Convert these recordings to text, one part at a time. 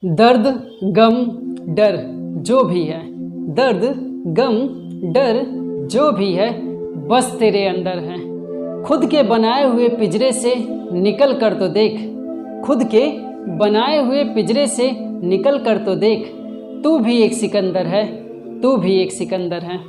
दर्द, गम, डर जो भी है, दर्द, गम, डर जो भी है, बस तेरे अंदर है। खुद के बनाए हुए पिंजरे से निकल कर तो देख, खुद के बनाए हुए पिंजरे से निकल कर तो देख, तू भी एक सिकंदर है, तू भी एक सिकंदर है।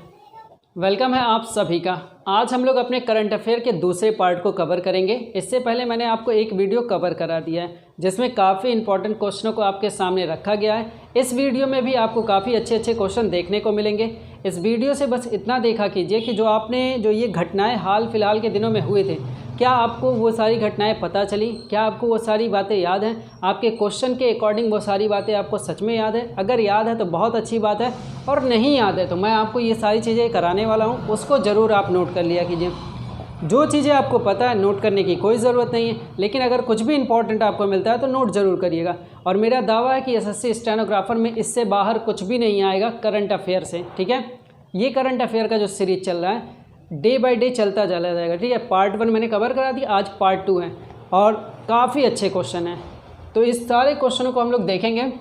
वेलकम है आप सभी का। आज हम लोग अपने करंट अफेयर के दूसरे पार्ट को कवर करेंगे। इससे पहले मैंने आपको एक वीडियो कवर करा दिया है जिसमें काफ़ी इंपॉर्टेंट क्वेश्चनों को आपके सामने रखा गया है। इस वीडियो में भी आपको काफ़ी अच्छे अच्छे क्वेश्चन देखने को मिलेंगे। इस वीडियो से बस इतना देखा कीजिए कि जो ये घटनाएं हाल फिलहाल के दिनों में हुए थे, क्या आपको वो सारी घटनाएं पता चली, क्या आपको वो सारी बातें याद हैं, आपके क्वेश्चन के अकॉर्डिंग वो सारी बातें आपको सच में याद है। अगर याद है तो बहुत अच्छी बात है, और नहीं याद है तो मैं आपको ये सारी चीज़ें कराने वाला हूँ, उसको ज़रूर आप नोट कर लिया कीजिए। जो चीज़ें आपको पता है नोट करने की कोई ज़रूरत नहीं है, लेकिन अगर कुछ भी इंपॉर्टेंट आपको मिलता है तो नोट ज़रूर करिएगा। और मेरा दावा है कि एसएससी स्टेनोग्राफर में इससे बाहर कुछ भी नहीं आएगा करंट अफेयर से। ठीक है, ये करंट अफेयर का जो सीरीज चल रहा है डे बाय डे चलता चला जाएगा। ठीक है, पार्ट 1 मैंने कवर करा दी, आज पार्ट 2 है और काफ़ी अच्छे क्वेश्चन हैं। तो इस सारे क्वेश्चनों को हम लोग देखेंगे।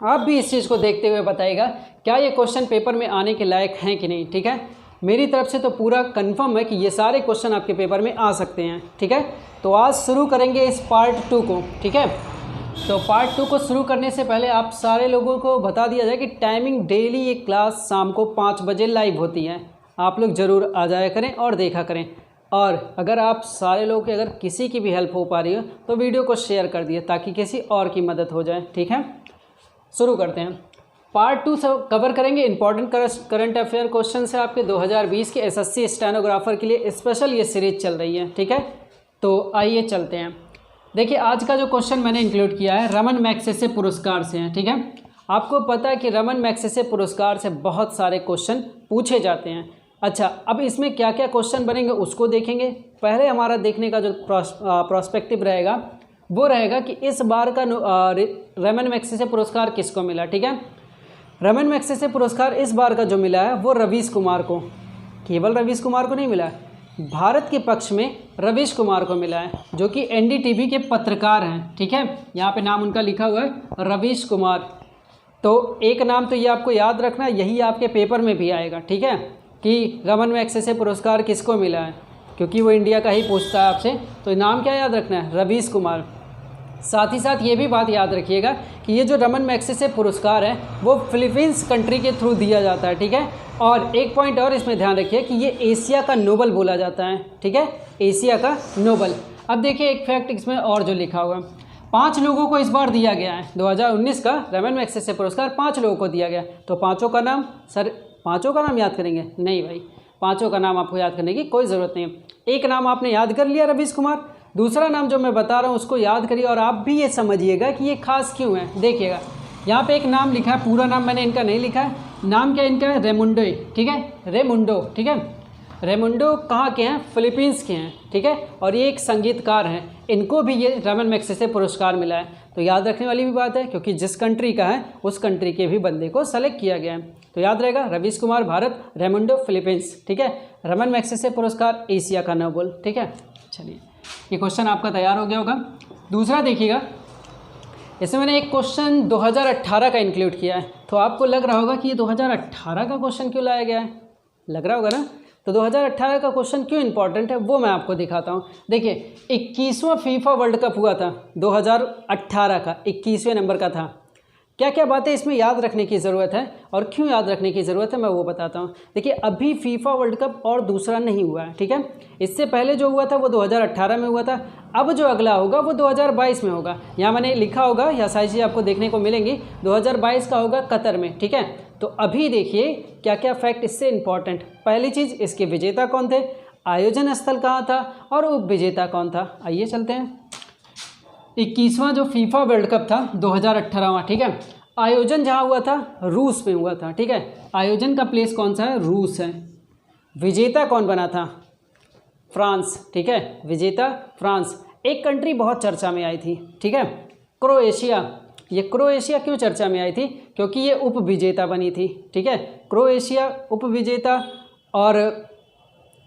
आप भी इस चीज़ को देखते हुए बताइएगा क्या ये क्वेश्चन पेपर में आने के लायक हैं कि नहीं। ठीक है, मेरी तरफ से तो पूरा कंफर्म है कि ये सारे क्वेश्चन आपके पेपर में आ सकते हैं। ठीक है, तो आज शुरू करेंगे इस पार्ट 2 को। ठीक है, तो पार्ट 2 को शुरू करने से पहले आप सारे लोगों को बता दिया जाए कि टाइमिंग डेली ये क्लास शाम को 5 बजे लाइव होती है। आप लोग ज़रूर आ जाया करें और देखा करें। और अगर आप सारे लोगों की अगर किसी की भी हेल्प हो पा रही हो तो वीडियो को शेयर कर दिए ताकि किसी और की मदद हो जाए। ठीक है, शुरू करते हैं। पार्ट 2 से कवर करेंगे इंपॉर्टेंट करंट अफेयर क्वेश्चन से आपके 2020 के एसएससी स्टेनोग्राफर के लिए स्पेशल ये सीरीज चल रही है। ठीक है, तो आइए चलते हैं। देखिए, आज का जो क्वेश्चन मैंने इंक्लूड किया है रमन मैग्सेसे पुरस्कार से है। ठीक है, आपको पता है कि रमन मैग्सेसे पुरस्कार से बहुत सारे क्वेश्चन पूछे जाते हैं। अच्छा, अब इसमें क्या क्या क्वेश्चन बनेंगे उसको देखेंगे। पहले हमारा देखने का जो प्रोस्पेक्टिव रहेगा वो रहेगा कि इस बार का रमन मैग्सेसे पुरस्कार किसको मिला। ठीक है, रमन मैग्सेसे पुरस्कार इस बार का जो मिला है वो रवीश कुमार को, केवल रवीश कुमार को नहीं मिला है, भारत के पक्ष में रवीश कुमार को मिला है जो कि एनडीटीवी के पत्रकार हैं। ठीक है, यहाँ पे नाम उनका लिखा हुआ है रवीश कुमार। तो एक नाम तो ये आपको याद रखना, यही आपके पेपर में भी आएगा। ठीक है, कि रमन मैग्सेसे पुरस्कार किसको मिला है, क्योंकि वो इंडिया का ही पूछता है आपसे। तो नाम क्या याद रखना है, रवीश कुमार। साथ ही साथ ये भी बात याद रखिएगा कि ये जो रमन मैग्सेसे पुरस्कार है वो फिलीपींस कंट्री के थ्रू दिया जाता है। ठीक है, और एक पॉइंट और इसमें ध्यान रखिए कि ये एशिया का नोबल बोला जाता है। ठीक है, एशिया का नोबल। अब देखिए एक फैक्ट इसमें और जो लिखा हुआ है, 5 लोगों को इस बार दिया गया है। 2019 का रमन मैग्सेसे पुरस्कार 5 लोगों को दिया गया। तो पाँचों का नाम, सर पाँचों का नाम याद करेंगे? नहीं भाई, पाँचों का नाम आपको याद करने की कोई ज़रूरत नहीं है। एक नाम आपने याद कर लिया रवीश कुमार, दूसरा नाम जो मैं बता रहा हूँ उसको याद करिए और आप भी ये समझिएगा कि ये खास क्यों है। देखिएगा यहाँ पे एक नाम लिखा है, पूरा नाम मैंने इनका नहीं लिखा है। नाम क्या इनका है, रेमुंडो। ठीक है, रेमुंडो। ठीक है, रेमुंडो कहाँ के हैं, फिलीपींस के हैं। ठीक है, और ये एक संगीतकार हैं, इनको भी ये रमन मैग्सेसे पुरस्कार मिला है। तो याद रखने वाली भी बात है, क्योंकि जिस कंट्री का है उस कंट्री के भी बंदे को सेलेक्ट किया गया है। तो याद रहेगा, रवीश कुमार भारत, रेमुंडो फिलीपींस। ठीक है, रमन मैग्सेसे पुरस्कार एशिया का नोबेल। ठीक है, चलिए ये क्वेश्चन आपका तैयार हो गया होगा। दूसरा देखिएगा, इसमें मैंने एक क्वेश्चन 2018 का इंक्लूड किया है। तो आपको लग रहा होगा कि ये 2018 का क्वेश्चन क्यों लाया गया है, लग रहा होगा ना। तो 2018 का क्वेश्चन क्यों इंपॉर्टेंट है वो मैं आपको दिखाता हूँ। देखिए, 21वां फीफा वर्ल्ड कप हुआ था 2018 का, 21वें नंबर का था। क्या क्या बातें इसमें याद रखने की ज़रूरत है और क्यों याद रखने की ज़रूरत है मैं वो बताता हूँ। देखिए, अभी फीफा वर्ल्ड कप और दूसरा नहीं हुआ है। ठीक है, इससे पहले जो हुआ था वो 2018 में हुआ था। अब जो अगला होगा वो 2022 में होगा। यहाँ मैंने लिखा होगा, या सारी चीज़ें आपको देखने को मिलेंगी, 2022 का होगा कतर में। ठीक है, तो अभी देखिए क्या क्या फैक्ट इससे इंपॉर्टेंट। पहली चीज़, इसके विजेता कौन थे, आयोजन स्थल कहाँ था और उप विजेता कौन था। आइए चलते हैं। 21वां जो फीफा वर्ल्ड कप था 2018वां। ठीक है, आयोजन जहाँ हुआ था रूस में हुआ था। ठीक है, आयोजन का प्लेस कौन सा है, रूस है। विजेता कौन बना था, फ्रांस। ठीक है, विजेता फ्रांस। एक कंट्री बहुत चर्चा में आई थी, ठीक है, क्रोएशिया। ये क्रोएशिया क्यों चर्चा में आई थी, क्योंकि ये उप विजेता बनी थी। ठीक है, क्रोएशिया उप विजेता। और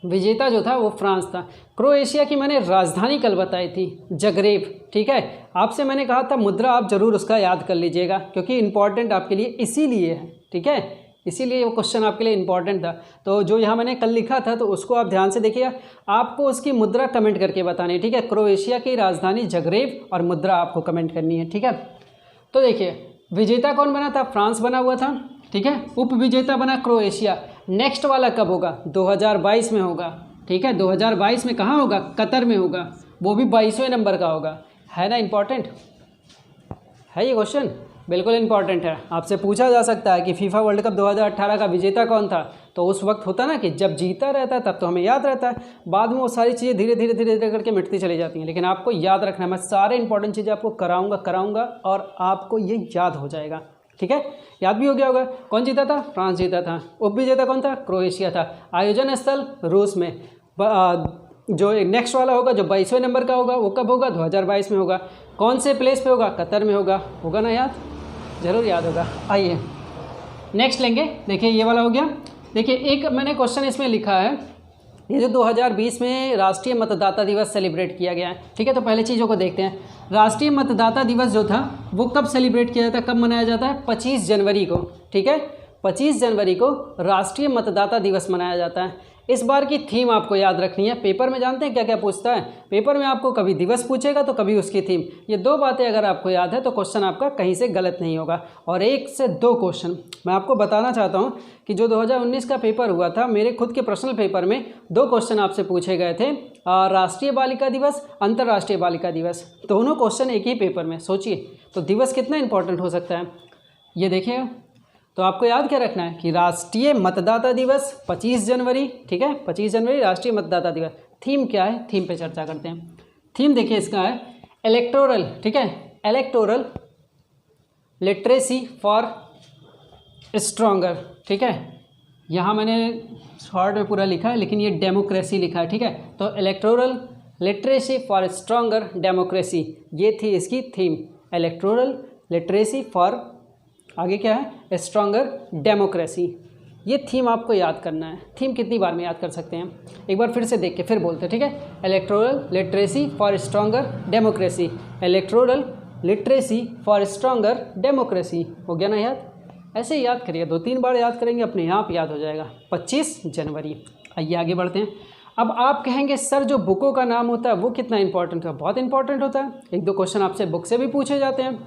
विजेता जो था वो फ्रांस था। क्रोएशिया की मैंने राजधानी कल बताई थी, जगरेब। ठीक है, आपसे मैंने कहा था मुद्रा आप जरूर उसका याद कर लीजिएगा, क्योंकि इंपॉर्टेंट आपके लिए इसीलिए है। ठीक है, इसीलिए वो क्वेश्चन आपके लिए इंपॉर्टेंट था। तो जो यहाँ मैंने कल लिखा था तो उसको आप ध्यान से देखिएगा, आपको उसकी मुद्रा कमेंट करके बतानी है। ठीक है, क्रोएशिया की राजधानी जगरेब और मुद्रा आपको कमेंट करनी है। ठीक है, तो देखिए विजेता कौन बना था? फ्रांस बना हुआ था। ठीक है, उप विजेता बना क्रोएशिया। नेक्स्ट वाला कब होगा? 2022 में होगा। ठीक है, 2022 में कहाँ होगा? कतर में होगा, वो भी 22वें नंबर का होगा। है ना इंपॉर्टेंट? है ये क्वेश्चन बिल्कुल इंपॉर्टेंट है। आपसे पूछा जा सकता है कि फीफा वर्ल्ड कप 2018 का विजेता कौन था, तो उस वक्त होता ना कि जब जीता रहता है तब तो हमें याद रहता है, बाद में वो सारी चीज़ें धीरे धीरे धीरे धीरे करके मिटती चली जाती हैं। लेकिन आपको याद रखना है, मैं सारे इंपॉर्टेंट चीज़ें आपको कराऊंगा और आपको ये याद हो जाएगा। ठीक है, याद भी हो गया होगा। कौन जीता था? फ्रांस जीता था। उप विजेता कौन था? क्रोएशिया था। आयोजन स्थल रूस में। जो नेक्स्ट वाला होगा जो 22वें नंबर का होगा वो कब होगा? 2022 में होगा। कौन से प्लेस पे होगा? कतर में होगा ना याद? जरूर याद होगा। आइए नेक्स्ट लेंगे। देखिए ये वाला हो गया। देखिए एक मैंने क्वेश्चन इसमें लिखा है, ये जो 2020 में राष्ट्रीय मतदाता दिवस सेलिब्रेट किया गया है। ठीक है, तो पहले चीज़ों को देखते हैं। राष्ट्रीय मतदाता दिवस जो था वो कब सेलिब्रेट किया जाता है, कब मनाया जाता है? 25 जनवरी को। ठीक है, 25 जनवरी को राष्ट्रीय मतदाता दिवस मनाया जाता है। इस बार की थीम आपको याद रखनी है। पेपर में जानते हैं क्या क्या पूछता है? पेपर में आपको कभी दिवस पूछेगा तो कभी उसकी थीम। ये दो बातें अगर आपको याद है तो क्वेश्चन आपका कहीं से गलत नहीं होगा। और 1 से 2 क्वेश्चन मैं आपको बताना चाहता हूँ कि जो 2019 का पेपर हुआ था, मेरे खुद के पर्सनल पेपर में 2 क्वेश्चन आपसे पूछे गए थे। राष्ट्रीय बालिका दिवस, अंतर्राष्ट्रीय बालिका दिवस, दोनों क्वेश्चन एक ही पेपर में। सोचिए तो दिवस कितना इंपॉर्टेंट हो सकता है। ये देखिएगा, तो आपको याद क्या रखना है कि राष्ट्रीय मतदाता दिवस 25 जनवरी। ठीक है, 25 जनवरी राष्ट्रीय मतदाता दिवस। थीम क्या है? थीम पे चर्चा करते हैं। थीम देखिए इसका है इलेक्टोरल। ठीक है, इलेक्टोरल लिटरेसी फॉर स्ट्रॉन्गर। ठीक है, यहाँ मैंने शॉर्ट में पूरा लिखा है लेकिन ये डेमोक्रेसी लिखा है। ठीक है, तो electoral literacy for stronger democracy, ये थी इसकी थीम। इलेक्टोरल लिटरेसी फॉर, आगे क्या है? Stronger democracy. ये थीम आपको याद करना है। थीम कितनी बार में याद कर सकते हैं? एक बार फिर से देख के फिर बोलते हैं। ठीक है, electoral literacy for stronger democracy. Electoral literacy for stronger democracy. हो गया ना याद? ऐसे ही याद करिए, 2-3 बार याद करेंगे अपने आप याद हो जाएगा। 25 जनवरी। आइए आगे बढ़ते हैं। अब आप कहेंगे सर जो बुकों का नाम होता है वो कितना इंपॉर्टेंट है? बहुत इंपॉर्टेंट होता है। 1-2 क्वेश्चन आपसे बुक से भी पूछे जाते हैं।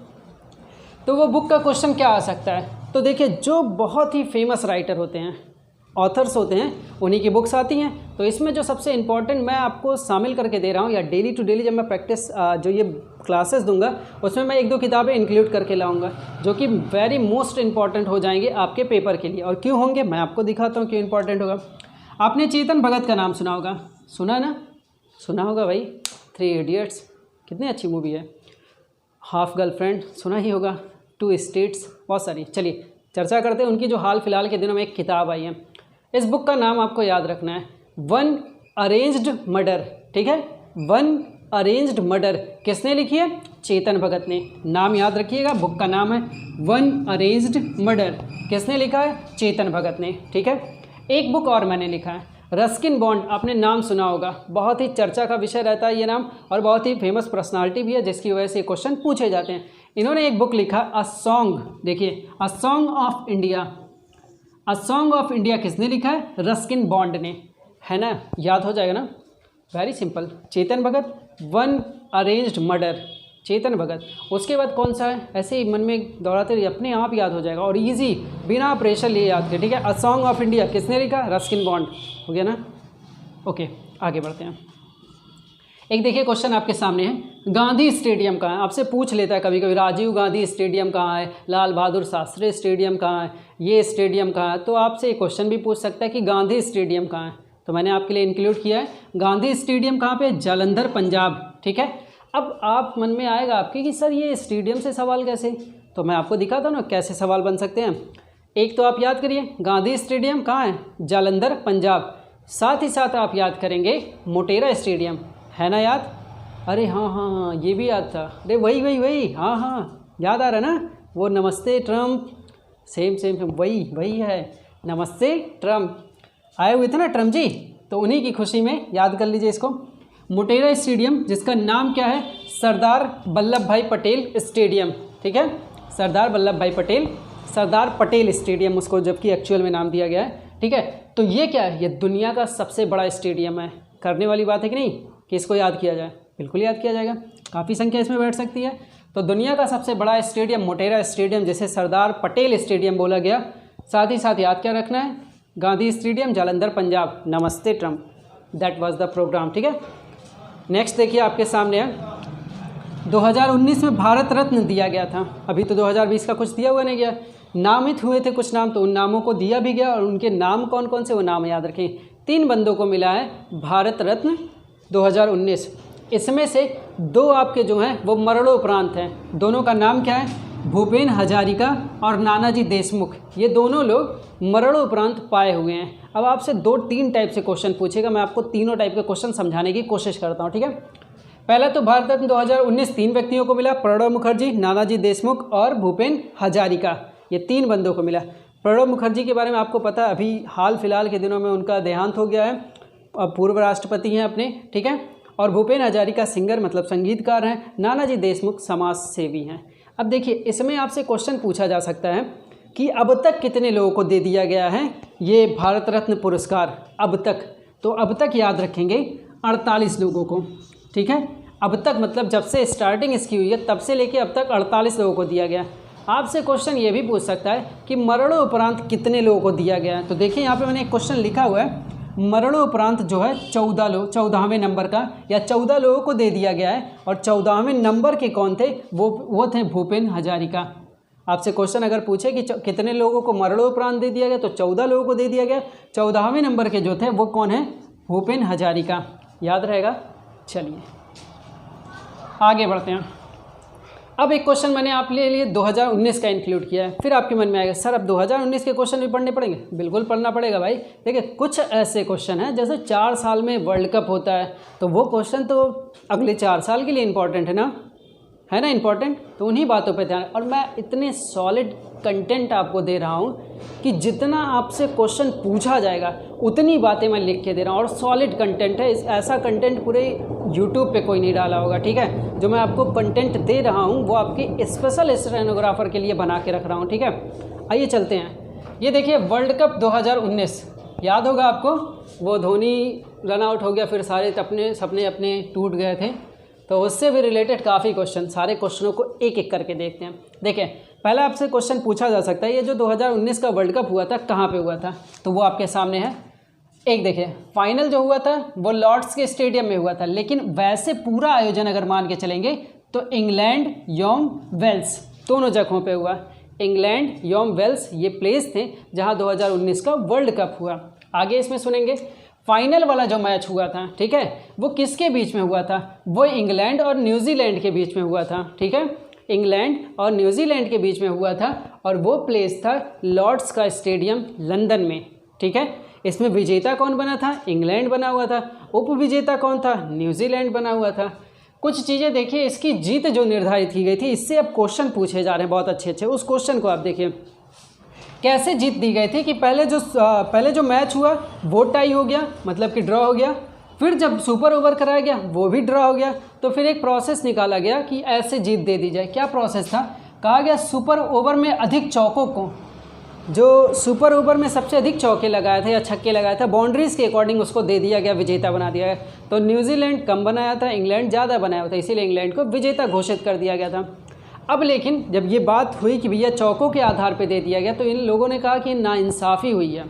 तो वो बुक का क्वेश्चन क्या आ सकता है? तो देखिए जो बहुत ही फेमस राइटर होते हैं, ऑथर्स होते हैं, उन्हीं की बुक्स आती हैं। तो इसमें जो सबसे इम्पॉर्टेंट मैं आपको शामिल करके दे रहा हूँ, या डेली टू डेली जब मैं प्रैक्टिस जो ये क्लासेस दूंगा उसमें मैं 1-2 किताबें इंक्लूड करके लाऊंगा जो कि वेरी मोस्ट इंपॉर्टेंट हो जाएंगे आपके पेपर के लिए। और क्यों होंगे मैं आपको दिखाता हूँ क्यों इंपॉर्टेंट होगा। आपने चेतन भगत का नाम सुना होगा, सुना ना? सुना होगा भाई। 3 इडियट्स कितनी अच्छी मूवी है। हाफ गर्लफ्रेंड सुना ही होगा। 2 स्टेट्स, बहुत सारी। चलिए चर्चा करते हैं उनकी जो हाल फिलहाल के दिनों में एक किताब आई है। इस बुक का नाम आपको याद रखना है, 1 अरेंज्ड मर्डर। ठीक है, 1 अरेंज्ड मर्डर किसने लिखी है? चेतन भगत ने। नाम याद रखिएगा, बुक का नाम है 1 अरेंज्ड मर्डर। किसने लिखा है? चेतन भगत ने। ठीक है, एक बुक और मैंने लिखा है, रस्किन बॉन्ड। आपने नाम सुना होगा, बहुत ही चर्चा का विषय रहता है ये नाम, और बहुत ही फेमस पर्सनालिटी भी है जिसकी वजह से ये क्वेश्चन पूछे जाते हैं। इन्होंने एक बुक लिखा अ सॉन्ग। देखिए, a song of India. A song of India किसने लिखा है? रस्किन बॉन्ड ने। है ना, याद हो जाएगा ना? Very simple. Chetan Bhagat, 1 arranged murder, Chetan Bhagat. उसके बाद कौन सा है? ऐसे ही मन में दौड़ाते रहिए, अपने आप याद हो जाएगा और इजी, बिना प्रेशर लिए याद करें। ठीक है, अ सॉन्ग ऑफ इंडिया किसने लिखा? Ruskin bond. हो गया ना? ओके, आगे बढ़ते हैं। एक देखिए क्वेश्चन आपके सामने है, गांधी स्टेडियम कहाँ है? आपसे पूछ लेता है कभी कभी, राजीव गांधी स्टेडियम कहाँ है, लाल बहादुर शास्त्री स्टेडियम कहाँ है, ये स्टेडियम कहाँ है। तो आपसे एक क्वेश्चन भी पूछ सकता है कि गांधी स्टेडियम कहाँ है। तो मैंने आपके लिए इंक्लूड किया है गांधी स्टेडियम कहाँ पे? जालंधर, पंजाब। ठीक है, अब आप मन में आएगा आपके कि सर ये स्टेडियम से सवाल कैसे? तो मैं आपको दिखाता हूँ ना कैसे सवाल बन सकते हैं। एक तो आप याद करिए गांधी स्टेडियम कहाँ है? जालंधर, पंजाब। साथ ही साथ आप याद करेंगे मोटेरा स्टेडियम, है ना याद? अरे हाँ हाँ हाँ, ये भी याद था। अरे वही, हाँ हाँ याद आ रहा है ना? वो नमस्ते ट्रम्प, सेम वही है, नमस्ते ट्रम्प। आए हुए थे ना ट्रम्प जी, तो उन्हीं की खुशी में याद कर लीजिए इसको। मोटेरा स्टेडियम, जिसका नाम क्या है, सरदार वल्लभ भाई पटेल स्टेडियम, ठीक है, सरदार वल्लभ भाई पटेल, सरदार पटेल स्टेडियम उसको जबकि एक्चुअल में नाम दिया गया है, ठीक है। तो ये क्या है, ये दुनिया का सबसे बड़ा स्टेडियम है। करने वाली बात है कि नहीं कि इसको याद किया जाए, बिल्कुल याद किया जाएगा, काफ़ी संख्या इसमें बैठ सकती है। तो दुनिया का सबसे बड़ा स्टेडियम मोटेरा स्टेडियम, जिसे सरदार पटेल स्टेडियम बोला गया। साथ ही साथ याद क्या रखना है, गांधी स्टेडियम, जालंधर, पंजाब। नमस्ते Trump, that was the program, ठीक है। नेक्स्ट देखिए आपके सामने है 2019 में भारत रत्न दिया गया था। अभी तो 2020 का कुछ दिया हुआ नहीं गया, नामित हुए थे कुछ नाम, तो उन नामों को दिया भी गया। और उनके नाम कौन कौन से, वो नाम याद रखें। 3 बंदों को मिला है भारत रत्न 2019। इसमें से 2 आपके जो हैं वो मरणोपरांत हैं। दोनों का नाम क्या है, भूपेन हजारिका और नानाजी देशमुख। ये दोनों लोग मरणोपरांत पाए हुए हैं। अब आपसे 2-3 टाइप से क्वेश्चन पूछेगा, मैं आपको तीनों टाइप के क्वेश्चन समझाने की कोशिश करता हूँ, ठीक है। पहला तो भारत रत्न 2019 3 व्यक्तियों को मिला, प्रणब मुखर्जी, नानाजी देशमुख और भूपेन हजारिका। ये 3 बंदों को मिला। प्रणब मुखर्जी के बारे में आपको पता है, अभी हाल फिलहाल के दिनों में उनका देहांत हो गया है, अब पूर्व राष्ट्रपति हैं अपने, ठीक है। और भूपेन हजारिका सिंगर मतलब संगीतकार हैं, नानाजी देशमुख समाज सेवी हैं। अब देखिए इसमें आपसे क्वेश्चन पूछा जा सकता है कि अब तक कितने लोगों को दे दिया गया है ये भारत रत्न पुरस्कार अब तक। तो अब तक याद रखेंगे 48 लोगों को, ठीक है। अब तक मतलब जब से स्टार्टिंग इसकी हुई है तब से लेके अब तक 48 लोगों को दिया गया। आपसे क्वेश्चन ये भी पूछ सकता है कि मरणोपरांत कितने लोगों को दिया गया है। तो देखिए यहाँ पे मैंने एक क्वेश्चन लिखा हुआ है, मरणोपरांत जो है 14वें नंबर का, या 14 लोगों को दे दिया गया है। और 14वें नंबर के कौन थे, वो थे भूपेन हजारिका। आपसे क्वेश्चन अगर पूछे कि कितने लोगों को मरणोपरांत दे दिया गया, तो 14 लोगों को दे दिया गया। 14वें नंबर के जो थे वो कौन है, भूपेन हजारिका। याद रहेगा। चलिए आगे बढ़ते हैं। अब एक क्वेश्चन मैंने आपके लिए 2019 का इंक्लूड किया है। फिर आपके मन में आएगा सर अब 2019 के क्वेश्चन भी पढ़ने पड़ेंगे। बिल्कुल पढ़ना पड़ेगा भाई। देखिए कुछ ऐसे क्वेश्चन हैं जैसे 4 साल में वर्ल्ड कप होता है, तो वो क्वेश्चन तो अगले 4 साल के लिए इंपॉर्टेंट है ना इंपॉर्टेंट। तो उन्हीं बातों पे ध्यान, और मैं इतने सॉलिड कंटेंट आपको दे रहा हूँ कि जितना आपसे क्वेश्चन पूछा जाएगा उतनी बातें मैं लिख के दे रहा हूँ। और सॉलिड कंटेंट है, ऐसा कंटेंट पूरे यूट्यूब पे कोई नहीं डाला होगा, ठीक है। जो मैं आपको कंटेंट दे रहा हूँ वो आपकी स्पेशल स्टेनोग्राफर के लिए बना के रख रहा हूँ, ठीक है। आइए चलते हैं। ये देखिए वर्ल्ड कप 2019 याद होगा आपको, वो धोनी रन आउट हो गया, फिर सारे सपने अपने टूट गए थे। तो उससे भी रिलेटेड काफ़ी क्वेश्चन, सारे क्वेश्चनों को एक एक करके देखते हैं। देखिए पहला आपसे क्वेश्चन पूछा जा सकता है, ये जो 2019 का वर्ल्ड कप हुआ था कहाँ पे हुआ था, तो वो आपके सामने है। एक देखिए फाइनल जो हुआ था वो लॉर्ड्स के स्टेडियम में हुआ था, लेकिन वैसे पूरा आयोजन अगर मान के चलेंगे तो इंग्लैंड योम वेल्स दोनों जगहों पे हुआ। इंग्लैंड योम वेल्स ये प्लेस थे जहाँ 2019 का वर्ल्ड कप हुआ। आगे इसमें सुनेंगे फाइनल वाला जो मैच हुआ था, ठीक है, वो किसके बीच में हुआ था, वो इंग्लैंड और न्यूजीलैंड के बीच में हुआ था, ठीक है। इंग्लैंड और न्यूजीलैंड के बीच में हुआ था और वो प्लेस था लॉर्ड्स का स्टेडियम लंदन में, ठीक है। इसमें विजेता कौन बना था, इंग्लैंड बना हुआ था। उप विजेता कौन था, न्यूजीलैंड बना हुआ था। कुछ चीज़ें देखिए, इसकी जीत जो निर्धारित की गई थी, इससे अब क्वेश्चन पूछे जा रहे हैं बहुत अच्छे। उस क्वेश्चन को आप देखिए कैसे जीत दी गई थी कि पहले जो मैच हुआ वो टाई हो गया, मतलब कि ड्रॉ हो गया। फिर जब सुपर ओवर कराया गया वो भी ड्रॉ हो गया। तो फिर एक प्रोसेस निकाला गया कि ऐसे जीत दे दी जाए। क्या प्रोसेस था, कहा गया सुपर ओवर में अधिक चौकों को, जो सुपर ओवर में सबसे अधिक चौके लगाए थे या छक्के लगाए थे, बाउंड्रीज के अकॉर्डिंग उसको दे दिया गया, विजेता बना दिया गया। तो न्यूजीलैंड कम बनाया था, इंग्लैंड ज़्यादा बनाया था, इसीलिए इंग्लैंड को विजेता घोषित कर दिया गया था। अब लेकिन जब ये बात हुई कि भैया चौकों के आधार पे दे दिया गया, तो इन लोगों ने कहा कि नाइंसाफ़ी हुई है।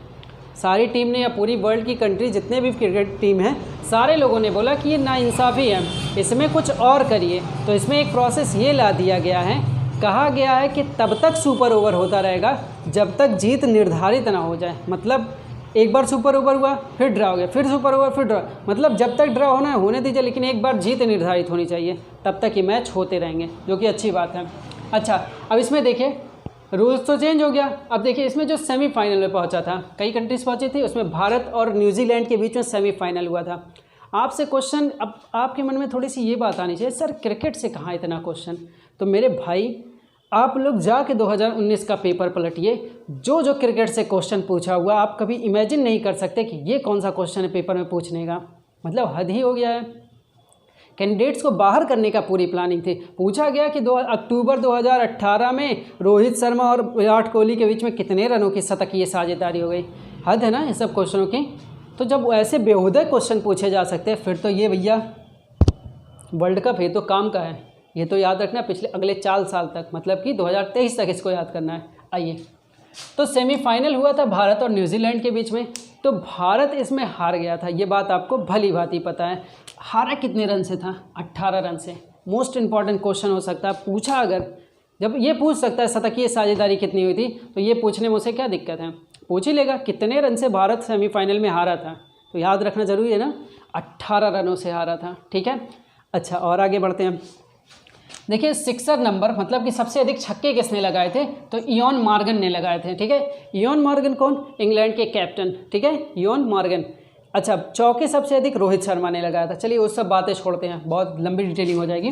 सारी टीम ने या पूरी वर्ल्ड की कंट्री जितने भी क्रिकेट टीम हैं सारे लोगों ने बोला कि ये नाइंसाफ़ी है, इसमें कुछ और करिए। तो इसमें एक प्रोसेस ये ला दिया गया है, कहा गया है कि तब तक सुपर ओवर होता रहेगा जब तक जीत निर्धारित ना हो जाए। मतलब एक बार सुपर ओवर हुआ फिर ड्रा हो गया, फिर सुपर ओवर फिर ड्रा, मतलब जब तक ड्रा होना है होने दीजिए, लेकिन एक बार जीत निर्धारित होनी चाहिए, तब तक ये मैच होते रहेंगे, जो कि अच्छी बात है। अच्छा अब इसमें देखिए रूल्स तो चेंज हो गया। अब देखिए इसमें जो सेमीफाइनल में पहुंचा था, कई कंट्रीज पहुंची थी, उसमें भारत और न्यूजीलैंड के बीच में सेमीफाइनल हुआ था। आपसे क्वेश्चन, अब आपके मन में थोड़ी सी ये बात आनी चाहिए, सर क्रिकेट से कहाँ इतना क्वेश्चन। तो मेरे भाई आप लोग जाके 2019 का पेपर पलटिए, जो क्रिकेट से क्वेश्चन पूछा हुआ आप कभी इमेजिन नहीं कर सकते कि ये कौन सा क्वेश्चन है पेपर में पूछने का। मतलब हद ही हो गया है। कैंडिडेट्स को बाहर करने का पूरी प्लानिंग थी। पूछा गया कि अक्टूबर 2018 में रोहित शर्मा और विराट कोहली के बीच में कितने रनों की शतकीय साझेदारी हो गई। हद है ना ये सब क्वेश्चनों की। तो जब ऐसे बेहुदा क्वेश्चन पूछे जा सकते हैं, फिर तो ये भैया वर्ल्ड कप है तो काम का है। ये तो याद रखना पिछले अगले 4 साल तक, मतलब कि 2023 तक इसको याद करना है। आइए, तो सेमीफाइनल हुआ था भारत और न्यूजीलैंड के बीच में। तो भारत इसमें हार गया था, ये बात आपको भली भांति पता है। हारा कितने रन से था? 18 रन से। मोस्ट इंपॉर्टेंट क्वेश्चन हो सकता है पूछा, अगर जब ये पूछ सकता है शतकीय साझेदारी कितनी हुई थी, तो ये पूछने में उसे क्या दिक्कत है? पूछ ही लेगा कितने रन से भारत सेमीफाइनल में हारा था। तो याद रखना जरूरी है ना, 18 रनों से हारा था। ठीक है, अच्छा और आगे बढ़ते हैं। देखिए सिक्सर नंबर, मतलब कि सबसे अधिक छक्के किसने लगाए थे? तो इयोन मॉर्गन ने लगाए थे। ठीक है, इयोन मॉर्गन कौन? इंग्लैंड के कैप्टन। ठीक है, इयोन मॉर्गन। अच्छा, चौके सबसे अधिक रोहित शर्मा ने लगाया था। चलिए वो सब बातें छोड़ते हैं, बहुत लंबी डिटेलिंग हो जाएगी।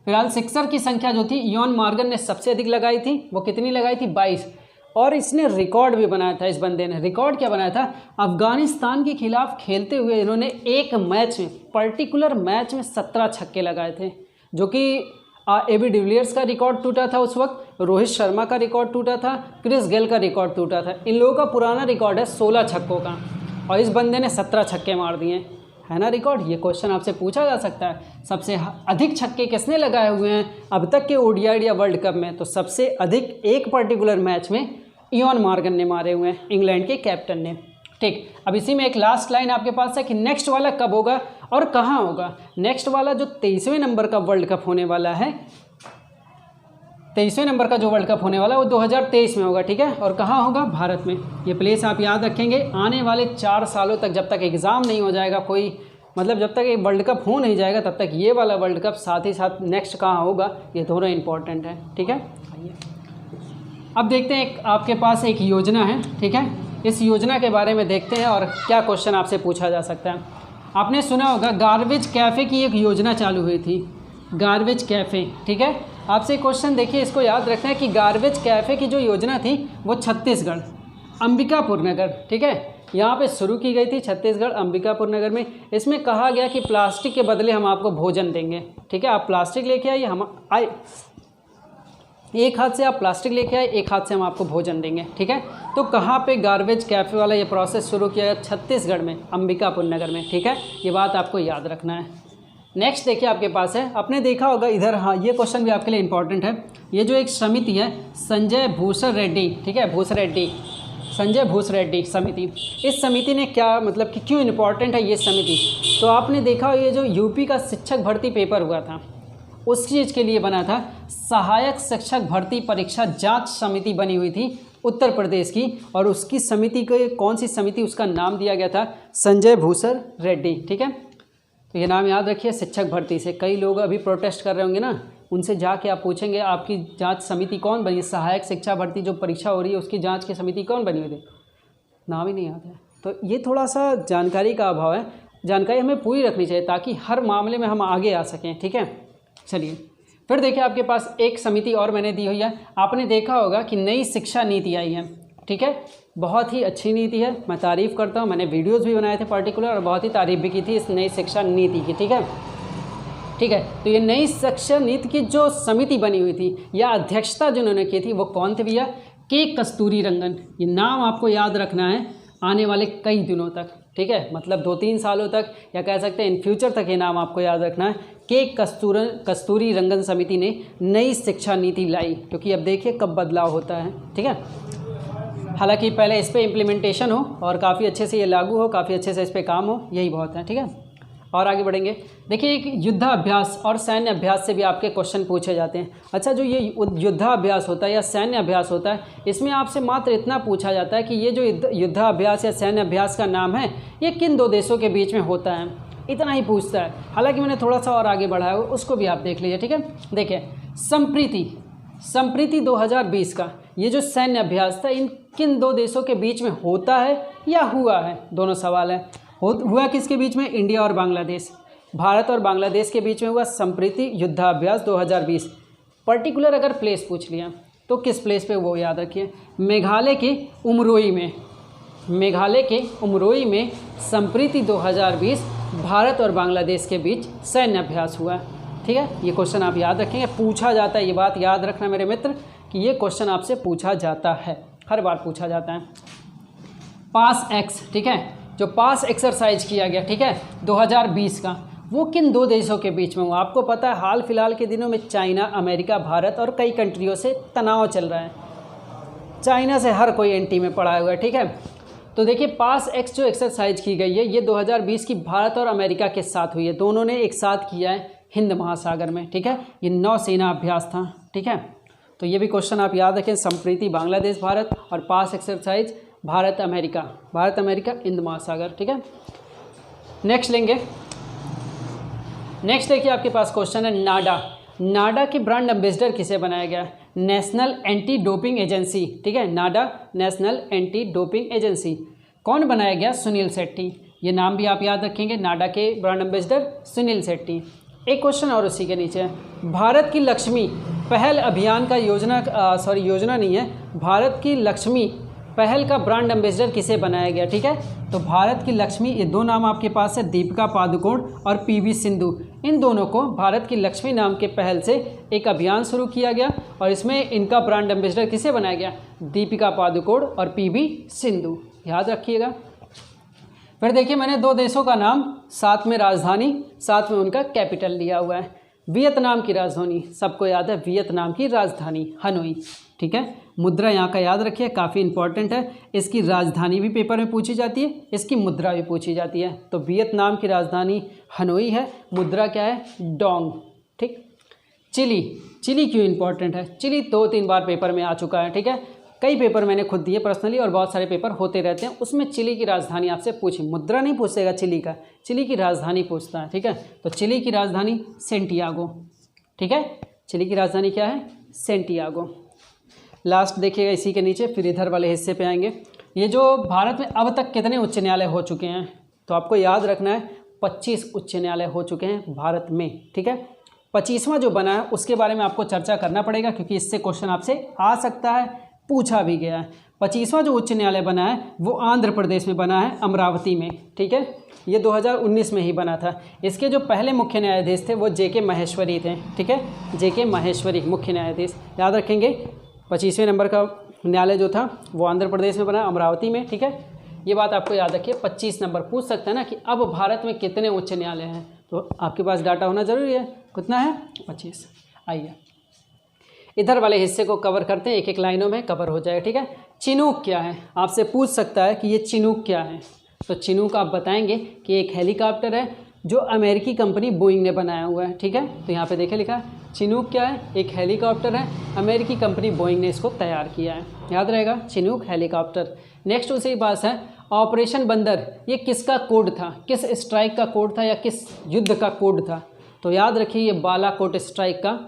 फिलहाल सिक्सर की संख्या जो थी इयोन मॉर्गन ने सबसे अधिक लगाई थी। वो कितनी लगाई थी? 22। और इसने रिकॉर्ड भी बनाया था। इस बंदे ने रिकॉर्ड क्या बनाया था? अफगानिस्तान के खिलाफ खेलते हुए इन्होंने एक मैच में, पर्टिकुलर मैच में 17 छक्के लगाए थे, जो कि एबी डिविलियर्स का रिकॉर्ड टूटा था उस वक्त, रोहित शर्मा का रिकॉर्ड टूटा था, क्रिस गेल का रिकॉर्ड टूटा था। इन लोगों का पुराना रिकॉर्ड है 16 छक्कों का, और इस बंदे ने 17 छक्के मार दिए, है ना रिकॉर्ड। ये क्वेश्चन आपसे पूछा जा सकता है। सबसे अधिक छक्के किसने लगाए हुए हैं अब तक के ओडीआई या वर्ल्ड कप में? तो सबसे अधिक एक पर्टिकुलर मैच में इयोन मॉर्गन ने मारे हुए हैं, इंग्लैंड के कैप्टन ने। ठीक, अब इसी में एक लास्ट लाइन आपके पास है कि नेक्स्ट वाला कब होगा और कहाँ होगा। नेक्स्ट वाला जो 23वें नंबर का वर्ल्ड कप होने वाला है, 23वें नंबर का जो वर्ल्ड कप होने वाला है वो 2023 में होगा। ठीक है, और कहाँ होगा? भारत में। ये प्लेस आप याद रखेंगे। आने वाले 4 सालों तक, जब तक एग्ज़ाम नहीं हो जाएगा कोई, मतलब जब तक ये वर्ल्ड कप हो नहीं जाएगा, तब तक ये वाला वर्ल्ड कप, साथ ही साथ नेक्स्ट कहाँ होगा, ये दोनों इंपॉर्टेंट है। ठीक है, आइए अब देखते हैं। एक आपके पास एक योजना है। ठीक है, इस योजना के बारे में देखते हैं और क्या क्वेश्चन आपसे पूछा जा सकता है। आपने सुना होगा गार्बेज कैफ़े की एक योजना चालू हुई थी, गार्बेज कैफ़े। ठीक है, आपसे क्वेश्चन देखिए, इसको याद रखना है कि गार्बेज कैफ़े की जो योजना थी वो छत्तीसगढ़ अंबिकापुर नगर, ठीक है, यहाँ पे शुरू की गई थी, छत्तीसगढ़ अंबिकापुर नगर में। इसमें कहा गया कि प्लास्टिक के बदले हम आपको भोजन देंगे। ठीक है, आप प्लास्टिक लेके आइए, हम आए, एक हाथ से आप प्लास्टिक लेके आए, एक हाथ से हम आपको भोजन देंगे। ठीक है, तो कहाँ पे गार्बेज कैफ़े वाला ये प्रोसेस शुरू किया गया? छत्तीसगढ़ में, अंबिकापुर नगर में। ठीक है, ये बात आपको याद रखना है। नेक्स्ट देखिए आपके पास है, आपने देखा होगा इधर, हाँ ये क्वेश्चन भी आपके लिए इंपॉर्टेंट है। ये जो एक समिति है संजय भूसर रेड्डी, ठीक है, भूसर रेड्डी, संजय भूसर रेड्डी समिति, इस समिति ने क्या, मतलब कि क्यों इम्पोर्टेंट है ये समिति? तो आपने देखा ये जो यूपी का शिक्षक भर्ती पेपर हुआ था, उस चीज़ के लिए बना था। सहायक शिक्षक भर्ती परीक्षा जांच समिति बनी हुई थी उत्तर प्रदेश की, और उसकी समिति को कौन सी समिति, उसका नाम दिया गया था संजय भूसर रेड्डी। ठीक है, तो ये नाम याद रखिए। शिक्षक भर्ती से कई लोग अभी प्रोटेस्ट कर रहे होंगे ना, उनसे जाके आप पूछेंगे आपकी जांच समिति कौन बनी, सहायक शिक्षा भर्ती जो परीक्षा हो रही है उसकी जांच की समिति कौन बनी हुई थी, नाम ही नहीं याद है। तो ये थोड़ा सा जानकारी का अभाव है, जानकारी हमें पूरी रखनी चाहिए ताकि हर मामले में हम आगे आ सकें। ठीक है, चलिए फिर देखिए आपके पास एक समिति और मैंने दी हुई है। आपने देखा होगा कि नई शिक्षा नीति आई है। ठीक है, बहुत ही अच्छी नीति है, मैं तारीफ़ करता हूँ, मैंने वीडियोस भी बनाए थे पर्टिकुलर और बहुत ही तारीफ़ भी की थी इस नई शिक्षा नीति की। ठीक है, ठीक है, तो ये नई शिक्षा नीति की जो समिति बनी हुई थी या अध्यक्षता जिन्होंने की थी वो कौन थे भैया? के कस्तूरी रंगन। ये नाम आपको याद रखना है आने वाले कई दिनों तक। ठीक है, मतलब 2-3 सालों तक, या कह सकते हैं इन फ्यूचर तक ये नाम आपको याद रखना है। के कस्तूरी रंगन समिति ने नई शिक्षा नीति लाई, क्योंकि अब देखिए कब बदलाव होता है। ठीक है, हालांकि पहले इस पर इम्प्लीमेंटेशन हो और काफ़ी अच्छे से ये लागू हो, काफ़ी अच्छे से इस पर काम हो, यही बहुत है। ठीक है, और आगे बढ़ेंगे। देखिए एक युद्धाभ्यास और सैन्य अभ्यास से भी आपके क्वेश्चन पूछे जाते हैं। अच्छा, जो ये युद्धाभ्यास होता है या सैन्य अभ्यास होता है, इसमें आपसे मात्र इतना पूछा जाता है कि ये जो युद्धाभ्यास या सैन्य अभ्यास का नाम है ये किन 2 देशों के बीच में होता है, इतना ही पूछता है। हालांकि मैंने थोड़ा सा और आगे बढ़ाया हो, उसको भी आप देख लीजिए। ठीक है, देखिए संप्रीति 2020 का ये जो सैन्य अभ्यास था, इन किन 2 देशों के बीच में होता है या हुआ है, दोनों सवाल है। हुआ किसके बीच में? इंडिया और बांग्लादेश, भारत और बांग्लादेश के बीच में हुआ संप्रीति युद्धाभ्यास 2020। पर्टिकुलर अगर प्लेस पूछ लिया तो किस प्लेस पे वो याद रखिए, मेघालय के उमरोई में, मेघालय के उमरोई में संप्रीति 2020 भारत और बांग्लादेश के बीच सैन्य अभ्यास हुआ। ठीक है, ये क्वेश्चन आप याद रखेंगे, पूछा जाता है, ये बात याद रखना मेरे मित्र कि ये क्वेश्चन आपसे पूछा जाता है, हर बार पूछा जाता है। पास एक्स, ठीक है, जो पास एक्सरसाइज किया गया, ठीक है, 2020 का, वो किन दो देशों के बीच में हुआ? आपको पता है हाल फिलहाल के दिनों में चाइना, अमेरिका, भारत और कई कंट्रियों से तनाव चल रहा है। चाइना से हर कोई एंटी में पड़ा हुआ है। ठीक है, तो देखिए पास एक्स जो एक्सरसाइज की गई है ये 2020 की भारत और अमेरिका के साथ हुई है, दोनों ने एक साथ किया है हिंद महासागर में। ठीक है, ये नौसेना अभ्यास था। ठीक है, तो ये भी क्वेश्चन आप याद रखें, संप्रीति बांग्लादेश भारत और पास एक्सरसाइज भारत अमेरिका, हिंद महासागर। ठीक है, नेक्स्ट लेंगे। नेक्स्ट देखिए आपके पास क्वेश्चन है नाडा। नाडा के ब्रांड एम्बेसडर किसे बनाया गया? National anti doping agency. ठीक है, नाडा नेशनल एंटी डोपिंग एजेंसी। कौन बनाया गया? सुनील शेट्टी। ये नाम भी आप याद रखेंगे, नाडा के ब्रांड एम्बेसडर सुनील शेट्टी। एक क्वेश्चन और उसी के नीचे, भारत की लक्ष्मी पहल अभियान का योजना नहीं है, भारत की लक्ष्मी पहल का ब्रांड एम्बेसडर किसे बनाया गया? ठीक है, तो भारत की लक्ष्मी, ये दो नाम आपके पास है, दीपिका पादुकोण और पीवी सिंधु। इन दोनों को भारत की लक्ष्मी नाम के पहल से एक अभियान शुरू किया गया और इसमें इनका ब्रांड एम्बेसडर किसे बनाया गया? दीपिका पादुकोण और पीवी सिंधु, याद रखिएगा। फिर देखिए मैंने दो देशों का नाम, साथ में राजधानी, साथ में उनका कैपिटल लिया हुआ है। वियतनाम की राजधानी, सबको याद है, वियतनाम की राजधानी हनोई। ठीक है, मुद्रा यहाँ का याद रखिए, काफ़ी इंपॉर्टेंट है। इसकी राजधानी भी पेपर में पूछी जाती है, इसकी मुद्रा भी पूछी जाती है। तो वियतनाम की राजधानी हनोई है, मुद्रा क्या है? डोंग। ठीक, चिली क्यों इंपॉर्टेंट है? चिली 2-3 बार पेपर में आ चुका है। ठीक है, कई पेपर मैंने खुद दिए पर्सनली और बहुत सारे पेपर होते रहते हैं, उसमें चिली की राजधानी आपसे पूछी, मुद्रा नहीं पूछेगा चिली का, चिली की राजधानी पूछता है। ठीक है, तो चिली की राजधानी सेंटियागो। ठीक है, चिली की राजधानी क्या है? सेंटियागो। लास्ट देखिएगा इसी के नीचे, फिर इधर वाले हिस्से पे आएंगे। ये जो भारत में अब तक कितने उच्च न्यायालय हो चुके हैं, तो आपको याद रखना है 25 उच्च न्यायालय हो चुके हैं भारत में। ठीक है, 25वां जो बना है उसके बारे में आपको चर्चा करना पड़ेगा, क्योंकि इससे क्वेश्चन आपसे आ सकता है, पूछा भी गया है। 25वां जो उच्च न्यायालय बना है वो आंध्र प्रदेश में बना है, अमरावती में। ठीक है, ये 2019 में ही बना था। इसके जो पहले मुख्य न्यायाधीश थे वो जेके माहेश्वरी थे। ठीक है, जेके माहेश्वरी मुख्य न्यायाधीश, याद रखेंगे। 25वें नंबर का न्यायालय जो था वो आंध्र प्रदेश में बना, अमरावती में। ठीक है, ये बात आपको याद रखिए। 25 नंबर पूछ सकता है ना कि अब भारत में कितने उच्च न्यायालय हैं, तो आपके पास डाटा होना जरूरी है। कितना है? 25। आइए इधर वाले हिस्से को कवर करते हैं, एक एक लाइनों में कवर हो जाएगा। ठीक है, चिनूक क्या है? आपसे पूछ सकता है कि ये चिनूक क्या है, तो चिनूक आप बताएंगे कि एक हेलीकॉप्टर है जो अमेरिकी कंपनी बोइंग ने बनाया हुआ है। ठीक है, तो यहाँ पे देखिए लिखा है चिनूक क्या है? एक हेलीकॉप्टर है, अमेरिकी कंपनी बोइंग ने इसको तैयार किया है, याद रहेगा, चिनूक हेलीकॉप्टर। नेक्स्ट उसी पास है ऑपरेशन बंदर। ये किसका कोड था? किस स्ट्राइक का कोड था या किस युद्ध का कोड था? तो याद रखिए ये बालाकोट स्ट्राइक का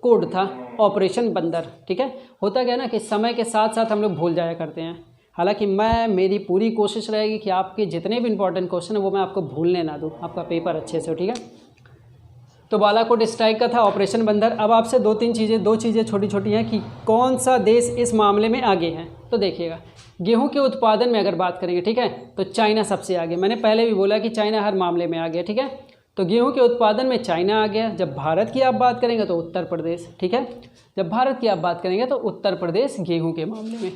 कोड था, ऑपरेशन बंदर। ठीक है, होता क्या है ना कि समय के साथ साथ हम लोग भूल जाया करते हैं, हालांकि मेरी पूरी कोशिश रहेगी कि आपके जितने भी इंपॉर्टेंट क्वेश्चन है वो मैं आपको भूलने ना दूँ, आपका पेपर अच्छे से हो। ठीक है, तो बालाकोट स्ट्राइक का था, ऑपरेशन बंदर। अब आपसे दो चीज़ें छोटी छोटी हैं कि कौन सा देश इस मामले में आगे है। तो देखिएगा, गेहूं के उत्पादन में अगर बात करेंगे, ठीक है, तो चाइना सबसे आगे। मैंने पहले भी बोला कि चाइना हर मामले में आ गया। ठीक है, तो गेहूं के उत्पादन में चाइना आ गया। जब भारत की आप बात करेंगे तो उत्तर प्रदेश। ठीक है, जब भारत की आप बात करेंगे तो उत्तर प्रदेश गेहूं के मामले में।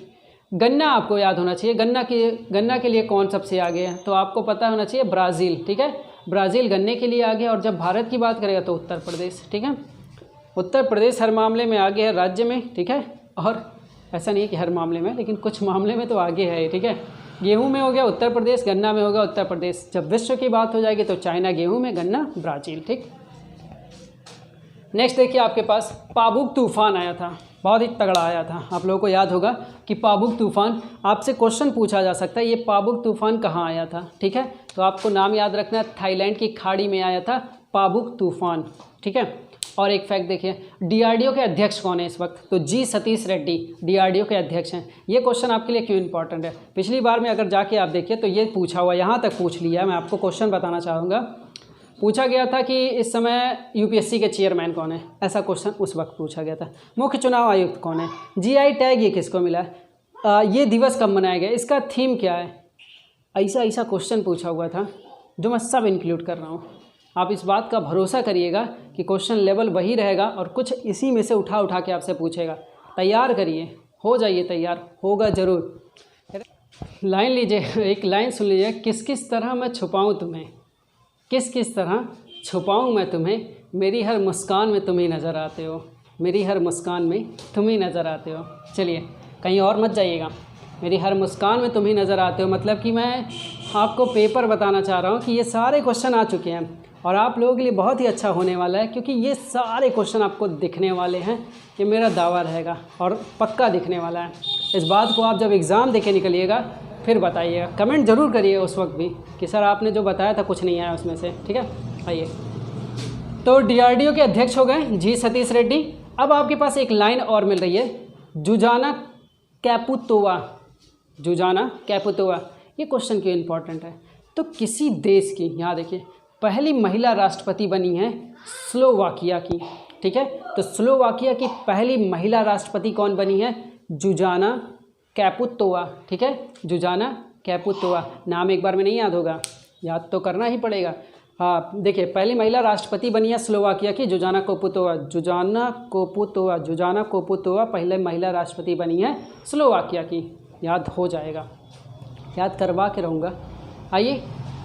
गन्ना आपको याद होना चाहिए, गन्ना के लिए कौन सबसे आगे है, तो आपको पता होना चाहिए ब्राज़ील। ठीक है, ब्राज़ील गन्ने के लिए आगे। और जब भारत की बात करेगा तो उत्तर प्रदेश। ठीक है, उत्तर प्रदेश हर मामले में आगे है राज्य में। ठीक है, और ऐसा नहीं है कि हर मामले में, लेकिन कुछ मामले में तो आगे है। ठीक है, गेहूं में हो गया उत्तर प्रदेश, गन्ना में होगा उत्तर प्रदेश। जब विश्व की बात हो जाएगी तो चाइना गेहूं में, गन्ना ब्राज़ील। ठीक, नेक्स्ट देखिए आपके पास पाबुक तूफान आया था, बहुत ही तगड़ा आया था। आप लोगों को याद होगा कि पाबुक तूफान, आपसे क्वेश्चन पूछा जा सकता है ये पाबुक तूफान कहाँ आया था। ठीक है, तो आपको नाम याद रखना है, थाईलैंड की खाड़ी में आया था पाबुक तूफान। ठीक है, और एक फैक्ट देखिए, डीआरडीओ के अध्यक्ष कौन है इस वक्त, तो जी सतीश रेड्डी डीआरडीओ के अध्यक्ष हैं। ये क्वेश्चन आपके लिए क्यों इंपॉर्टेंट है? पिछली बार में अगर जाके आप देखिए तो ये पूछा हुआ, यहाँ तक पूछ लिया। मैं आपको क्वेश्चन बताना चाहूँगा, पूछा गया था कि इस समय यूपीएससी के चेयरमैन कौन है, ऐसा क्वेश्चन उस वक्त पूछा गया था। मुख्य चुनाव आयुक्त कौन है, जीआई टैग ये किसको मिला है, ये दिवस कब मनाया गया, इसका थीम क्या है, ऐसा क्वेश्चन पूछा हुआ था जो मैं सब इंक्लूड कर रहा हूँ। आप इस बात का भरोसा करिएगा कि क्वेश्चन लेवल वही रहेगा और कुछ इसी में से उठा के आपसे पूछेगा। तैयार करिए, हो जाइए तैयार, होगा ज़रूर। लाइन लीजिए, एक लाइन सुन लीजिए। किस किस तरह मैं छुपाऊँ तुम्हें, किस किस तरह छुपाऊँ मैं तुम्हें, मेरी हर मुस्कान में तुम ही नज़र आते हो, मेरी हर मुस्कान में तुम ही नज़र आते हो। चलिए कहीं और मत जाइएगा, मेरी हर मुस्कान में तुम ही नज़र आते हो, मतलब कि मैं आपको पेपर बताना चाह रहा हूँ कि ये सारे क्वेश्चन आ चुके हैं और आप लोगों के लिए बहुत ही अच्छा होने वाला है, क्योंकि ये सारे क्वेश्चन आपको दिखने वाले हैं, ये मेरा दावा रहेगा और पक्का दिखने वाला है। इस बात को आप जब एग्ज़ाम देके निकलिएगा फिर बताइएगा, कमेंट ज़रूर करिएगा उस वक्त भी कि सर आपने जो बताया था कुछ नहीं आया उसमें से, ठीक है। आइए, तो डीआरडीओ के अध्यक्ष हो गए जी सतीश रेड्डी। अब आपके पास एक लाइन और मिल रही है, जुजाना कैपुतोवा, जुजाना कैपुतोवा। ये क्वेश्चन क्यों इम्पोर्टेंट है, तो किसी देश की, यहाँ देखिए, पहली महिला राष्ट्रपति बनी है स्लोवाकिया की, ठीक है। तो स्लोवाकिया की पहली महिला राष्ट्रपति कौन बनी है, जुजाना कैपुतोवा, ठीक है, जुजाना कैपुतोवा। नाम एक बार में नहीं याद होगा, याद तो करना ही पड़ेगा। हाँ देखिए, पहली महिला राष्ट्रपति बनी है स्लोवाकिया की जुजाना कोपुतोवा, जुजाना कोपुतोवा, जुजाना कोपुतोवा पहले महिला राष्ट्रपति बनी है स्लोवाकिया की, याद हो जाएगा, याद करवा के रहूँगा। आइए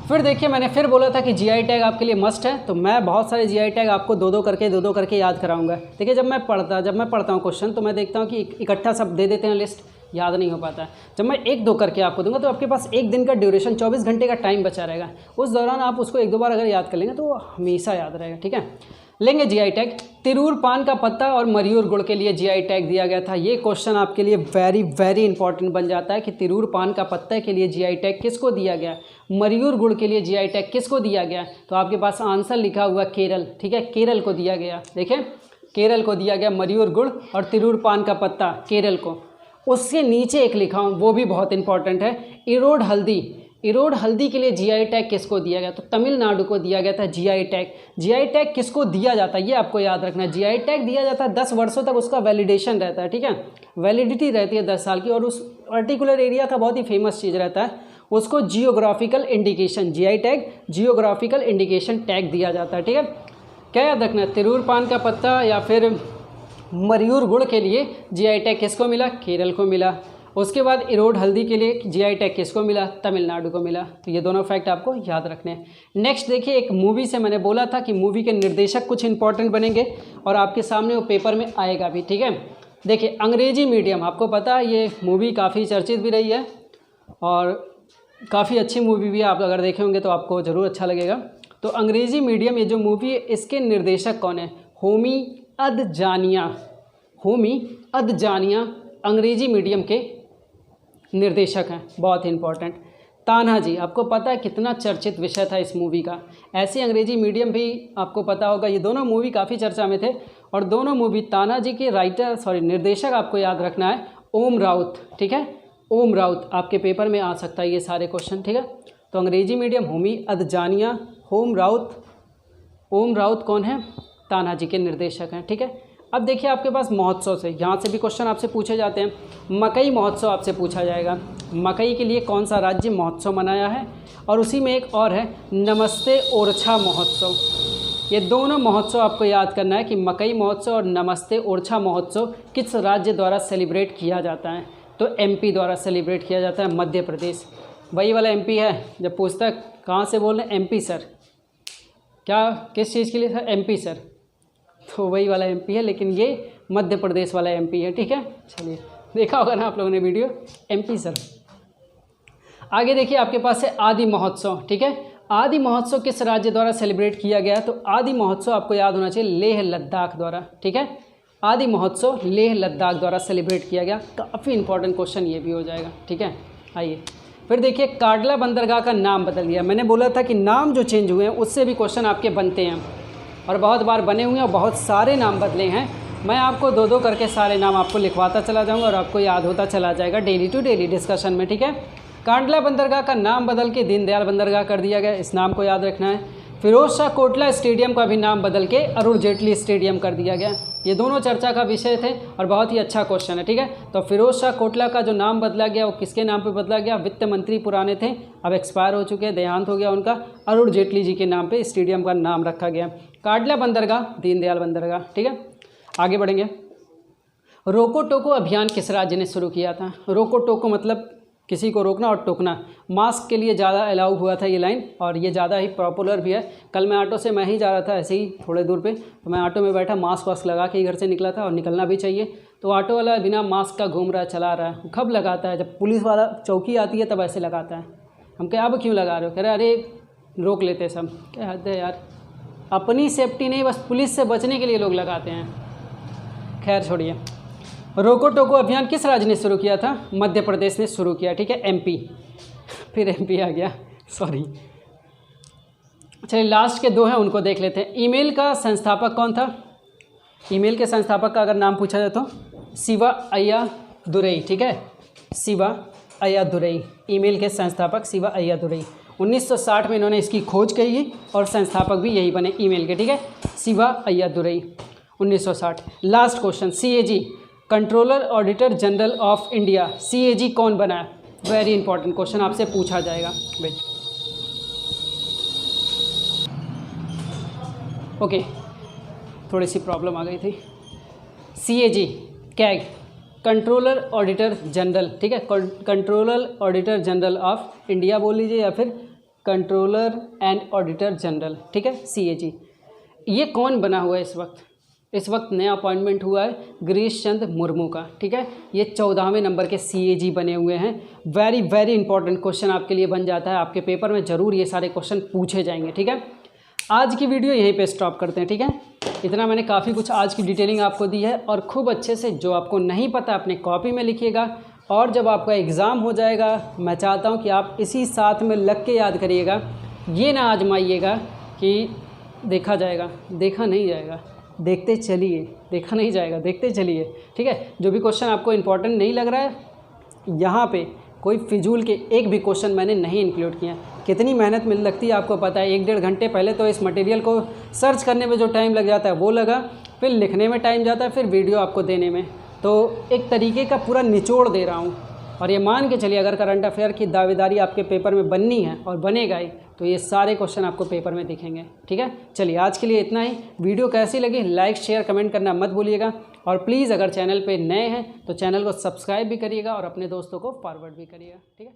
फिर देखिए, मैंने फिर बोला था कि जीआई टैग आपके लिए मस्ट है, तो मैं बहुत सारे जीआई टैग आपको दो दो करके याद कराऊंगा। देखिए जब मैं पढ़ता हूँ क्वेश्चन तो मैं देखता हूँ कि इकट्ठा सब दे देते हैं लिस्ट, याद नहीं हो पाता है। जब मैं एक दो करके आपको दूंगा तो आपके पास एक दिन का ड्यूरेशन 24 घंटे का टाइम बचा रहेगा, उस दौरान आप उसको एक दो बार अगर याद कर लेंगे तो वो हमेशा याद रहेगा, ठीक है। लेंगे जीआई टैग, तिरूर पान का पत्ता और मयूर गुड़ के लिए जीआई टैग दिया गया था। ये क्वेश्चन आपके लिए वेरी इंपॉर्टेंट बन जाता है कि तिरूर पान का पत्ता के लिए जीआई टैग किसको दिया गया, मयूर गुड़ के लिए जीआई टैग किसको दिया गया। तो आपके पास आंसर लिखा हुआ केरल, ठीक है, केरल को दिया गया। देखें, केरल को दिया गया मयूर गुड़ और तिरूर पान का पत्ता केरल को। उसके नीचे एक लिखा हूँ, वो भी बहुत इंपॉर्टेंट है, इरोड हल्दी। इरोड हल्दी के लिए जीआई टैग किसको दिया गया, तो तमिलनाडु को दिया गया था जीआई टैग। जीआई टैग किसको दिया जाता है ये आपको याद रखना है, जीआई टैग दिया जाता है 10 वर्षों तक उसका वैलिडेशन रहता है, ठीक है, वैलिडिटी रहती है 10 साल की, और उस पर्टिकुलर एरिया का बहुत ही फेमस चीज़ रहता है, उसको geographical indication, GI tag geographical indication tag दिया जाता है, ठीक है। क्या याद रखना है, तिरूर पान का पत्ता या फिर मयूर गुड़ के लिए जीआई टैग किसको मिला, केरल को मिला। उसके बाद इरोड हल्दी के लिए जीआई टैग किसको मिला, तमिलनाडु को मिला। तो ये दोनों फैक्ट आपको याद रखने हैं। नेक्स्ट देखिए, एक मूवी से मैंने बोला था कि मूवी के निर्देशक कुछ इंपॉर्टेंट बनेंगे और आपके सामने वो पेपर में आएगा भी, ठीक है। देखिए अंग्रेजी मीडियम, आपको पता है ये मूवी काफ़ी चर्चित भी रही है और काफ़ी अच्छी मूवी भी है, आप अगर देखे होंगे तो आपको ज़रूर अच्छा लगेगा। तो अंग्रेजी मीडियम ये जो मूवी है इसके निर्देशक कौन है, होमी अदजानिया। होमी अदजानिया अंग्रेजी मीडियम के निर्देशक हैं, बहुत ही इंपॉर्टेंट। तान्हाजी, आपको पता है कितना चर्चित विषय था इस मूवी का, ऐसे अंग्रेजी मीडियम भी आपको पता होगा। ये दोनों मूवी काफ़ी चर्चा में थे और दोनों मूवी तान्हाजी के निर्देशक आपको याद रखना है ओम राउत, ठीक है, ओम राउत। आपके पेपर में आ सकता है ये सारे क्वेश्चन, ठीक है। तो अंग्रेजी मीडियम होमी अदजानिया, ओम राउत कौन है, तान्हाजी के निर्देशक हैं, ठीक है। अब देखिए आपके पास महोत्सव से, यहाँ से भी क्वेश्चन आपसे पूछे जाते हैं। मकई महोत्सव आपसे पूछा जाएगा, मकई के लिए कौन सा राज्य महोत्सव मनाया है, और उसी में एक और है नमस्ते ओरछा महोत्सव। ये दोनों महोत्सव आपको याद करना है कि मकई महोत्सव और नमस्ते ओरछा महोत्सव किस राज्य द्वारा सेलिब्रेट किया जाता है, तो एमपी द्वारा सेलिब्रेट किया जाता है, मध्य प्रदेश। वही वाला एमपी है, जब पूछता है कहाँ से बोल रहे हैं, एमपी सर, क्या किस चीज़ के लिए सर, एमपी सर, तो वही वाला एमपी है, लेकिन ये मध्य प्रदेश वाला एमपी है, ठीक है। चलिए देखा होगा ना आप लोगों ने वीडियो, एमपी सर। आगे देखिए आपके पास है आदि महोत्सव, ठीक है। आदि महोत्सव किस राज्य द्वारा सेलिब्रेट किया गया, तो आदि महोत्सव आपको याद होना चाहिए लेह लद्दाख द्वारा, ठीक है। आदि महोत्सव लेह लद्दाख द्वारा सेलिब्रेट किया गया। काफ़ी इंपॉर्टेंट क्वेश्चन ये भी हो जाएगा, ठीक है। आइए फिर देखिए, काडला बंदरगाह का नाम बदल दिया। मैंने बोला था कि नाम जो चेंज हुए हैं उससे भी क्वेश्चन आपके बनते हैं और बहुत बार बने हुए हैं और बहुत सारे नाम बदले हैं। मैं आपको दो दो करके सारे नाम आपको लिखवाता चला जाऊंगा और आपको याद होता चला जाएगा डेली टू डेली डिस्कशन में, ठीक है। कांडला बंदरगाह का नाम बदल के दीनदयाल बंदरगाह कर दिया गया, इस नाम को याद रखना है। फिरोज शाह कोटला स्टेडियम का भी नाम बदल के अरुण जेटली स्टेडियम कर दिया गया। ये दोनों चर्चा का विषय थे और बहुत ही अच्छा क्वेश्चन है, ठीक है। तो फिरोज शाह कोटला का जो नाम बदला गया वो किसके नाम पे बदला गया? वित्त मंत्री पुराने थे, अब एक्सपायर हो चुके हैं, देहांत हो गया उनका। अरुण जेटली जी के नाम पे स्टेडियम का नाम रखा गया। काडला बंदरगाह दीनदयाल बंदरगाह, ठीक है। आगे बढ़ेंगे। रोको टोको अभियान किस राज्य ने शुरू किया था? रोको टोको मतलब किसी को रोकना और टोकना। मास्क के लिए ज़्यादा अलाउ हुआ था ये लाइन और ये ज़्यादा ही पॉपुलर भी है। कल मैं ऑटो से मैं ही जा रहा था ऐसे ही थोड़े दूर पे, तो मैं ऑटो में बैठा, मास्क वास्क लगा के ही घर से निकला था और निकलना भी चाहिए। तो ऑटो वाला बिना मास्क का घूम रहा है, चला रहा है। कब लगाता है? जब पुलिस वाला चौकी आती है तब ऐसे लगाता है। हम कहे अब क्यों लगा रहे हो? कह रहे अरे रोक लेते सब। क्या हद है यार, अपनी सेफ्टी नहीं बस पुलिस से बचने के लिए लोग लगाते हैं। खैर छोड़िए। रोको टोको अभियान किस राज्य ने शुरू किया था? मध्य प्रदेश ने शुरू किया, ठीक है। एमपी, फिर एमपी आ गया, सॉरी। चलिए लास्ट के दो हैं उनको देख लेते हैं। ईमेल का संस्थापक कौन था? ईमेल के संस्थापक का अगर नाम पूछा जाए तो शिवा अय्यादुरई, ठीक है। शिवा अय्यादुरई, ईमेल के संस्थापक शिवा अय्यादुरई। 1960 में इन्होंने इसकी खोज की और संस्थापक भी यही बने ईमेल के, ठीक है। Shiva Ayyadurai 1960। Last question, CAG controller auditor general of India, CAG कौन बना है? वेरी इंपॉर्टेंट क्वेश्चन आपसे पूछा जाएगा। वेट, ओके, थोड़ी सी प्रॉब्लम आ गई थी। CAG CAG controller auditor general, ठीक है। Controller auditor general of India बोल लीजिए या फिर कंट्रोलर एंड ऑडिटर जनरल, ठीक है। CAG ये कौन बना हुआ है इस वक्त? इस वक्त नया अपॉइंटमेंट हुआ है गिरीश चंद्र मुर्मू का, ठीक है। ये 14वें नंबर के CAG बने हुए हैं। वेरी वेरी इंपॉर्टेंट क्वेश्चन आपके लिए बन जाता है, आपके पेपर में ज़रूर ये सारे क्वेश्चन पूछे जाएंगे, ठीक है। आज की वीडियो यहीं पे स्टॉप करते हैं, ठीक है। इतना मैंने काफ़ी कुछ आज की डिटेलिंग आपको दी है और खूब अच्छे से जो आपको नहीं पता अपने कॉपी में लिखिएगा और जब आपका एग्ज़ाम हो जाएगा मैं चाहता हूँ कि आप इसी साथ में लग के याद करिएगा। ये ना आजमाइएगा कि देखा जाएगा, देखा नहीं जाएगा, देखते चलिए, देखा नहीं जाएगा, देखते चलिए, ठीक है। जो भी क्वेश्चन आपको इंपॉर्टेंट नहीं लग रहा है यहाँ पे कोई फिजूल के एक भी क्वेश्चन मैंने नहीं इंक्लूड किया। कितनी मेहनत मिल लगती है आपको पता है। 1-1.5 घंटे पहले तो इस मटेरियल को सर्च करने में जो टाइम लग जाता है वो लगा, फिर लिखने में टाइम जाता है, फिर वीडियो आपको देने में। तो एक तरीके का पूरा निचोड़ दे रहा हूँ और ये मान के चलिए अगर करंट अफेयर की दावेदारी आपके पेपर में बननी है और बनेगा ही तो ये सारे क्वेश्चन आपको पेपर में दिखेंगे, ठीक है। चलिए आज के लिए इतना ही। वीडियो कैसी लगी लाइक शेयर कमेंट करना मत भूलिएगा और प्लीज़ अगर चैनल पे नए हैं तो चैनल को सब्सक्राइब भी करिएगा और अपने दोस्तों को फॉरवर्ड भी करिएगा, ठीक है।